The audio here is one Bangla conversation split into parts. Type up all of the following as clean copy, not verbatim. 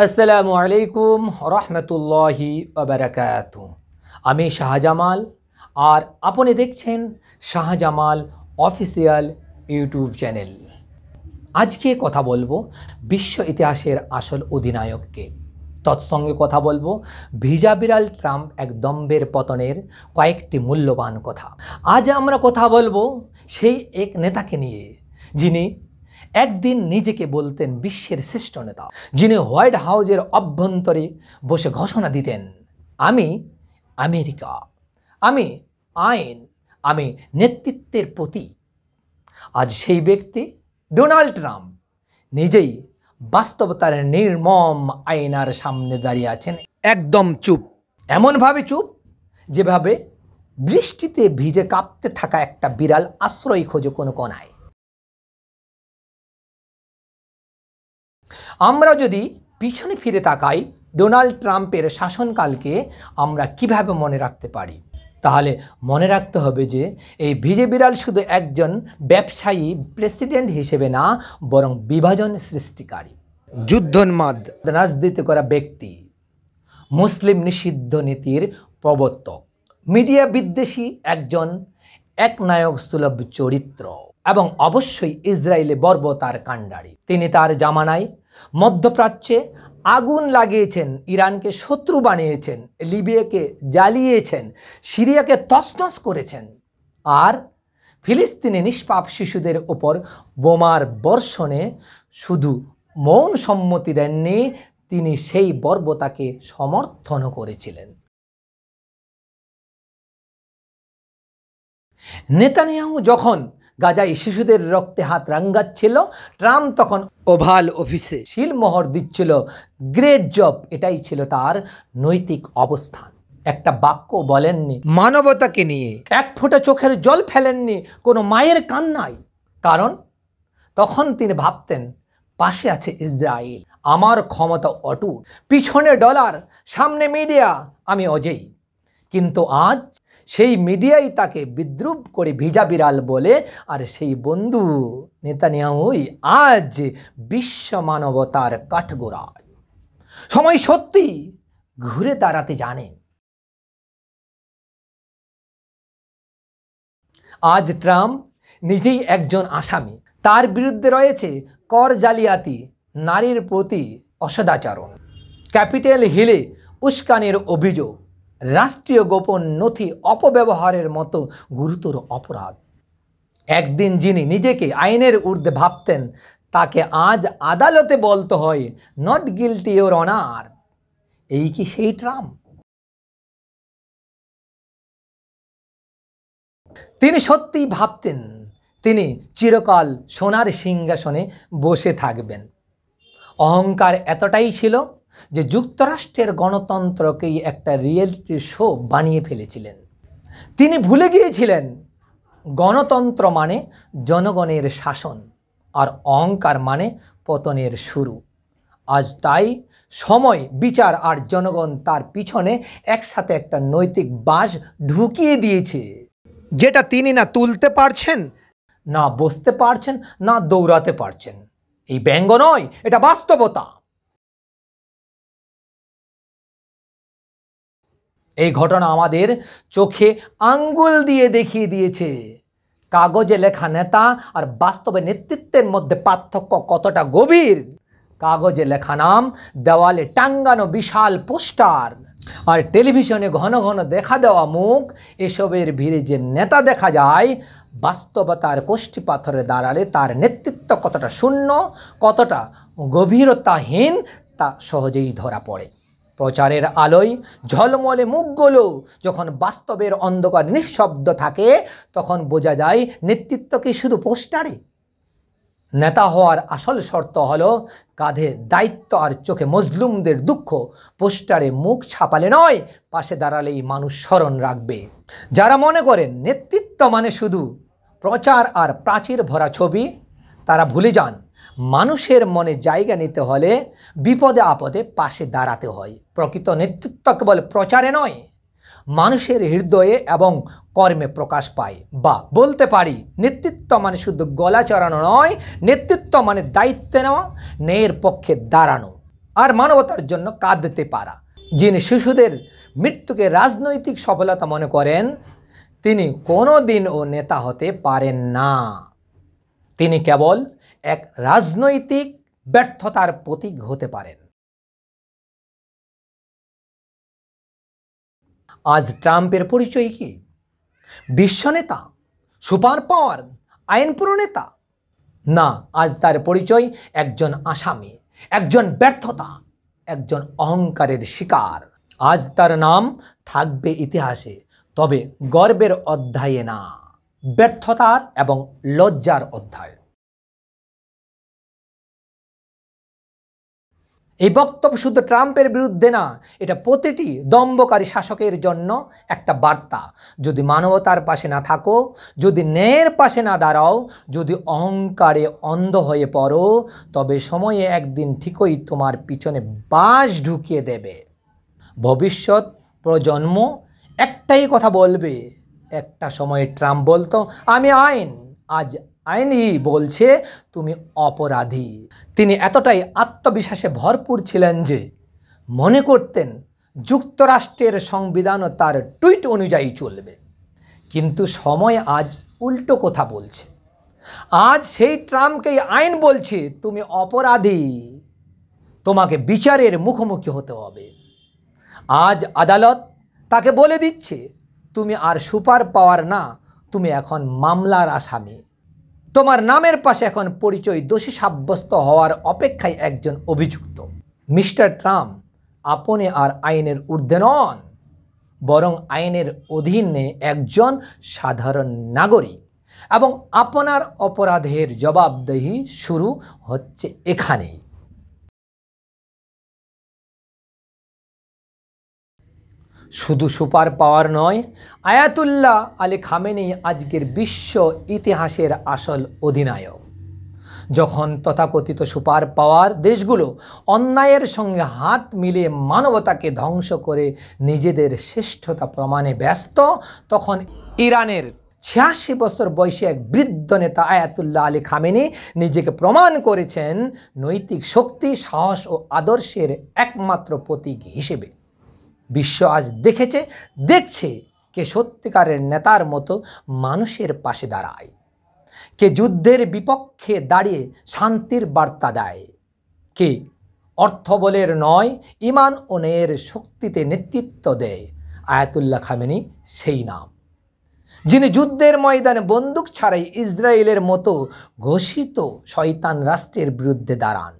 আসসালামু আলাইকুম রহমতুল্লাহি ওয়াবারাকাতু। আমি শাহজামাল আর আপনি দেখছেন শাহজামাল অফিসিয়াল ইউটিউব চ্যানেল। আজকে কথা বলবো বিশ্ব ইতিহাসের আসল অধিনায়ককে। তৎসঙ্গে কথা বলবো ভিজা বিড়াল ট্রাম্প এক দম্ভের পতনের কয়েকটি মূল্যবান কথা। আজ আমরা কথা বলবো সেই এক নেতাকে নিয়ে, যিনি একদিন নিজেকে বলতেন বিশ্বের শ্রেষ্ঠ নেতা, যিনি হোয়াইট হাউসের অভ্যন্তরে বসে ঘোষণা দিতেন, আমি আমেরিকা, আমি আইন, আমি নেতৃত্বের প্রতীক। আজ সেই ব্যক্তি ডোনাল্ড ট্রাম্প নিজেই বাস্তবতার নির্মম আয়নার সামনে দাঁড়িয়ে আছেন, একদম চুপ, এমনভাবে চুপ যেভাবে বৃষ্টিতে ভিজে কাঁপতে থাকা একটা বিড়াল আশ্রয় খোঁজে কোনো কোনায়। আমরা যদি পিছনে ফিরে তাকাই ডোনাল্ড ট্রাম্পের শাসনকালকে আমরা কিভাবে মনে রাখতে পারি, তাহলে মনে রাখতে হবে যে এই ভিজে বিড়াল শুধু একজন ব্যবসায়ী প্রেসিডেন্ট হিসেবে না, বরং বিভাজন সৃষ্টিকারী, যুদ্ধোন্মাদ রাজনীতি করা ব্যক্তি, মুসলিম নিষিদ্ধ নীতির প্রবর্তক, মিডিয়া বিদ্বেষী একজন একনায়ক সুলভ চরিত্র এবং অবশ্যই ইসরায়েলে বর্বরতার কাণ্ডারী। তিনি তার জামানায় মধ্যপ্রাচ্যে আগুন লাগিয়েছেন, ইরানকে শত্রু বানিয়েছেন, লিবিয়াকে জ্বালিয়েছেন, সিরিয়াকে তছনছ করেছেন, আর ফিলিস্তিনি নিষ্পাপ শিশুদের ওপর বোমার বর্ষণে শুধু মৌন সম্মতি দেননি, তিনি সেই বর্বরতাকে সমর্থনও করেছিলেন। নেতানিয়াহু যখন গাজায় শিশুদের রক্তে হাত রাঙ্গাচ্ছিল, ট্রাম্প তখন ওভাল অফিসে শিলমোহর দিচ্ছিল, গ্রেট জব। এটাই ছিল তার নৈতিক অবস্থান। একটা বাক্য বলেননি মানবতাকে নিয়ে, এক ফোঁটা চোখের জল ফেলেননি কোনো মায়ের কান্নায়, কারণ তখন তিনি ভাবতেন পাশে আছে ইসরায়েল, আমার ক্ষমতা অটুট, পিছনে ডলার, সামনে মিডিয়া, আমি অজেয়। কিন্তু আজ সেই মিডিয়াই তাকে বিদ্রুপ করে ভিজা বিড়াল বলে, আর সেই বন্ধু নেতানিয়াহুই আজ বিশ্ব মানবতার কাঠগোড়ায়। সময় সত্যি ঘুরে দাঁড়াতে জানে। আজ ট্রাম্প নিজেই একজন আসামি। তার বিরুদ্ধে রয়েছে কর জালিয়াতি, নারীর প্রতি অসদাচরণ, ক্যাপিটাল হিলে উস্কানির অভিযোগ, রাষ্ট্রীয় গোপন নথি অপব্যবহারের মতো গুরুতর অপরাধ। একদিন যিনি নিজেকে আইনের ঊর্ধ্বে ভাবতেন, তাকে আজ আদালতে বলতে হয় নট গিলটি ইওর অনার। এই কি সেই ট্রাম্প? তিনি সত্যিই ভাবতেন তিনি চিরকাল সোনার সিংহাসনে বসে থাকবেন। অহংকার এতটাই ছিল যে যুক্তরাষ্ট্রের গণতন্ত্রকেই একটা রিয়েলিটি শো বানিয়ে ফেলেছিলেন। তিনি ভুলে গিয়েছিলেন গণতন্ত্র মানে জনগণের শাসন, আর অহংকার মানে পতনের শুরু। আজ তাই সময়, বিচার আর জনগণ তার পিছনে একসাথে একটা নৈতিক বাঁশ ঢুকিয়ে দিয়েছে, যেটা তিনি না তুলতে পারছেন, না বসতে পারছেন, না দৌড়াতে পারছেন। এই ব্যঙ্গ নয়, এটা বাস্তবতা। এই ঘটনা আমাদের চোখে আঙ্গুল দিয়ে দেখিয়ে দিয়েছে কাগজে লেখা নেতা আর বাস্তবে নেতৃত্বের মধ্যে পার্থক্য কতটা গভীর। কাগজে লেখা নাম, দেওয়ালে টাঙ্গানো বিশাল পোস্টার আর টেলিভিশনে ঘন ঘন দেখা দেওয়া মুখ, এসবের ভিড়ে যে নেতা দেখা যায়, বাস্তবতার কষ্টি পাথরে দাঁড়ালে তার নেতৃত্ব কতটা শূন্য, কতটা গভীরতাহীন তা সহজেই ধরা পড়ে। প্রচারের আলোয় ঝলমলে মুখগুলো যখন বাস্তবের অন্ধকার নিঃশব্দ থাকে, তখন বোঝা যায় নেতৃত্ব কি শুধু পোস্টারে। নেতা হওয়ার আসল শর্ত হলো কাঁধে দায়িত্ব আর চোখে মজলুমদের দুঃখ। পোস্টারে মুখ ছাপালে নয়, পাশে দাঁড়ালেই মানুষ স্মরণ রাখবে। যারা মনে করেন নেতৃত্ব মানে শুধু প্রচার আর প্রাচীর ভরা ছবি, তারা ভুলে যান মানুষের মনে জায়গা নিতে হলে বিপদে আপদে পাশে দাঁড়াতে হয়। প্রকৃত নেতৃত্ব কেবল প্রচারে নয়, মানুষের হৃদয়ে এবং কর্মে প্রকাশ পায়। বা বলতে পারি, নেতৃত্ব মানে শুধু গলা চড়ানো নয়, নেতৃত্ব মানে দায়িত্ব নেওয়া, ন্যায়ের পক্ষে দাঁড়ানো আর মানবতার জন্য কাঁদতে পারা। যিনি শিশুদের মৃত্যুকে রাজনৈতিক সফলতা মনে করেন, তিনি কোনোদিনও নেতা হতে পারেন না। তিনি কেবল এক রাজনৈতিক ব্যর্থতার প্রতীক হতে পারেন। আজ ট্রাম্পের পরিচয় কি? বিশ্বনেতা, সুপার পাওয়ার, আইন প্রণেতা? না, আজ তার পরিচয় একজন আসামি, একজন ব্যর্থতা, একজন অহংকারের শিকার। আজ তার নাম থাকবে ইতিহাসে, তবে গর্বের অধ্যায়ে না, ব্যর্থতার এবং লজ্জার অধ্যায়। এই বক্তব্য শুধু ট্রাম্পের বিরুদ্ধে না, এটা প্রতিটি দম্ভকারী শাসকের জন্য একটা বার্তা। যদি মানবতার পাশে না থাকো, যদি ন্যায়ের পাশে না দাঁড়াও, যদি অহংকারে অন্ধ হয়ে পড়ো, তবে সময়ে একদিন ঠিকই তোমার পিছনে বাঁশ ঢুকিয়ে দেবে। ভবিষ্যৎ প্রজন্ম একটাই কথা বলবে। একটা সময়ে ট্রাম্প বলতো, আমি আইন। আজ আইনই বলছে তুমি অপরাধী। তিনি এতটাই আত্মবিশ্বাসে ভরপুর ছিলেন যে মনে করতেন যুক্তরাষ্ট্রের সংবিধানও তার টুইট অনুযায়ী চলবে। কিন্তু সময় আজ উল্টো কথা বলছে। আজ সেই ট্রাম্পকেই আইন বলছে তুমি অপরাধী, তোমাকে বিচারের মুখোমুখি হতে হবে। আজ আদালত তাকে বলে দিচ্ছে, তুমি আর সুপার পাওয়ার না, তুমি এখন মামলার আসামি। তোমার নামের পাশে এখন পরিচয় দোষী সাব্যস্ত হওয়ার অপেক্ষায় একজন অভিযুক্ত। মিস্টার ট্রাম্প, আপনি আর আইনের ঊর্ধ্বে নন, বরং আইনের অধীনে একজন সাধারণ নাগরিক, এবং আপনার অপরাধের জবাবদিহি শুরু হচ্ছে এখানেই। শুধু সুপার পাওয়ার নয়, আয়াতুল্লাহ আলী খামেনি আজকের বিশ্ব ইতিহাসের আসল অধিনায়ক। যখন তথাকথিত সুপার পাওয়ার দেশগুলো অন্যায়ের সঙ্গে হাত মিলিয়ে মানবতাকে ধ্বংস করে নিজেদের শ্রেষ্ঠতা প্রমাণে ব্যস্ত, তখন ইরানের 86 বছর বয়সী এক বৃদ্ধ নেতা আয়াতুল্লাহ আলী খামেনি নিজেকে প্রমাণ করেছেন নৈতিক শক্তি, সাহস ও আদর্শের একমাত্র প্রতীক হিসেবে। বিশ্ব আজ দেখছে কে সত্যিকারের নেতার মতো মানুষের পাশে দাঁড়ায়, কে যুদ্ধের বিপক্ষে দাঁড়িয়ে শান্তির বার্তা দেয়, কে অর্থবলের নয় ঈমান ও ন্যায়ের শক্তিতে নেতৃত্ব দেয়। আয়াতুল্লাহ খামেনি সেই নাম, যিনি যুদ্ধের ময়দানে বন্দুক ছাড়াই ইসরায়েলের মতো ঘোষিত শয়তান রাষ্ট্রের বিরুদ্ধে দাঁড়ান,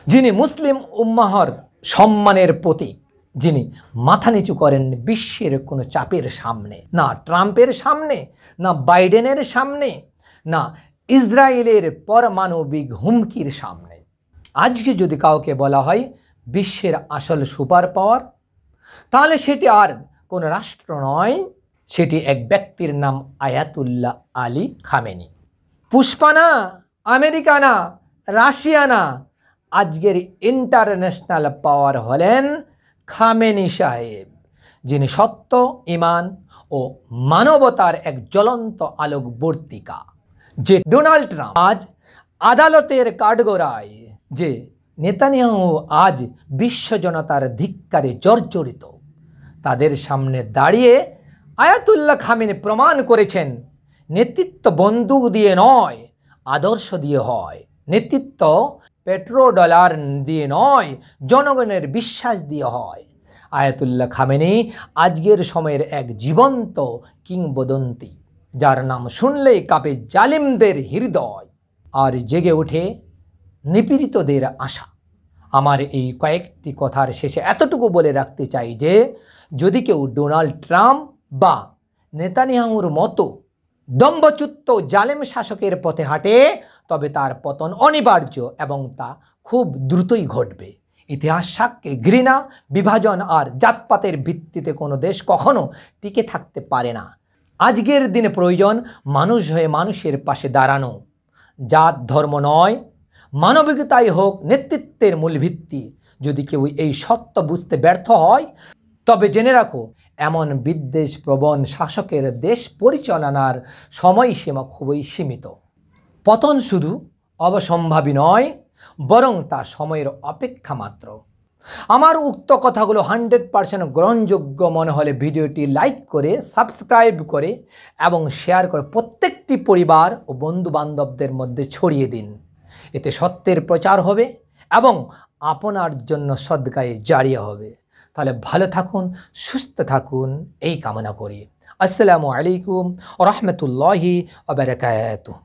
যিনি মুসলিম উম্মাহর সম্মানের প্রতীক, যিনি মাথা নিচু করেন বিশ্বের কোনো চাপের সামনে, না ট্রাম্পের সামনে, না বাইডেনের সামনে, না ইসরায়েলের পারমাণবিক হুমকির সামনে। আজকে যদি কাউকে বলা হয় বিশ্বের আসল সুপার পাওয়ার, তাহলে সেটি আর কোনো রাষ্ট্র নয়, সেটি এক ব্যক্তির নাম আয়াতুল্লাহ আলী খামেনি। পুষ্পা না, আমেরিকা না, রাশিয়া না, আজকের ইন্টারন্যাশনাল পাওয়ার হলেন খামেনি সাহেব, যিনি সত্য, ঈমান ও মানবতার এক জ্বলন্ত আলোকবর্তিকা। যে ডোনাল্ড ট্রাম্প আজ আদালতের কাঠগড়ায়, যে নেতানিয়াহু আজ বিশ্ব জনতার ধিক্কারে জর্জরিত, তাদের সামনে দাঁড়িয়ে আয়াতুল্লাহ খামেনি প্রমাণ করেছেন নেতৃত্ব বন্দুক দিয়ে নয়, আদর্শ দিয়ে হয়। নেতৃত্ব পেট্রোডলার দিয়ে নয়, জনগণের বিশ্বাস দিয়ে হয়। আয়াতুল্লাহ খামেনি আজকের সময়ের এক জীবন্ত কিংবদন্তি, যার নাম শুনলেই কাঁপে জালিমদের হৃদয় আর জেগে ওঠে নিপীড়িতদের আশা। আমার এই কয়েকটি কথার শেষে এতটুকু বলে রাখতে চাই যে যদি কেউ ডোনাল্ড ট্রাম্প বা নেতানিয়াহুর মতো দম্ভচ্যুত জালেম শাসকের পথে হাঁটে, তবে তার পতন অনিবার্য এবং তা খুব দ্রুতই ঘটবে। ইতিহাস সাক্ষ্যে ঘৃণা, বিভাজন আর জাতপাতের ভিত্তিতে কোনো দেশ কখনো টিকে থাকতে পারে না। আজকের দিনে প্রয়োজন মানুষ হয়ে মানুষের পাশে দাঁড়ানো। জাত ধর্ম নয়, মানবিকতাই হোক নেতৃত্বের মূল ভিত্তি। যদি কেউ এই সত্য বুঝতে ব্যর্থ হয়, তবে জেনে রাখো এমন বিদ্বেষপ্রবণ শাসকের দেশ পরিচালনার সময়সীমা খুবই সীমিত। পতন শুধু অবসম্ভাবী নয়, বরং তা সময়ের অপেক্ষা মাত্র। আমার উক্ত কথাগুলো 100% গ্রহণযোগ্য মনে হলে ভিডিওটি লাইক করে, সাবস্ক্রাইব করে এবং শেয়ার করে প্রত্যেকটি পরিবার ও বন্ধু বান্ধবদের মধ্যে ছড়িয়ে দিন। এতে সত্যের প্রচার হবে এবং আপনার জন্য সদকায়ে জারিয়া হবে। তাহলে ভালো থাকুন, সুস্থ থাকুন, এই কামনা করি। আসসালামু আলাইকুম ওয়া রাহমাতুল্লাহি ওয়া বারাকাতুহু।